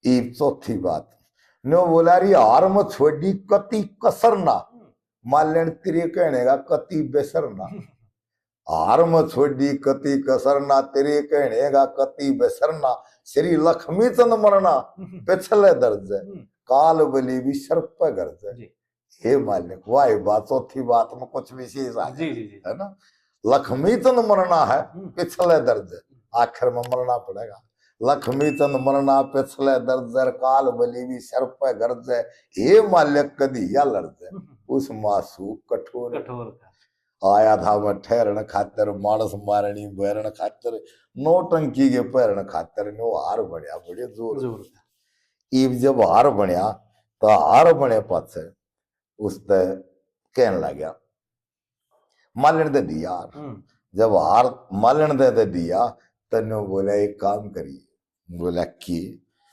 ई चौथी बात नो बोला रही हार में छोड़ी कति कसरना मालन तेरे कहने का कति बेसरना हार में छोड़ी कति कसरना तेरे कहने का कति बेसरना श्री लक्ष्मी चंद मरना पिछले दर्ज काल बली भी सर्प गर्ज हे मालिक वाह बात चौथी बात में कुछ विशेष आ है ना लक्ष्मी चंद मरना है पिछले दर्ज आखिर में मरना पड़ेगा लक्ष्मी चंद मरना पिछले दर्जर काल बली भी सर्प गर्ज हे मालिक कदी या लर्ज उस मासू कठोर आया था मैं ठहरण खातर मानस मारणी बैरण खातर नौटंकी के पैरण खातर नो हार बनया बड़े जोर इब जब हार बनया तो हार बने पास उसते कहने लगा मालन दे दिया जब हार मालन दे दिया तनो बोला एक काम करिए बोला कि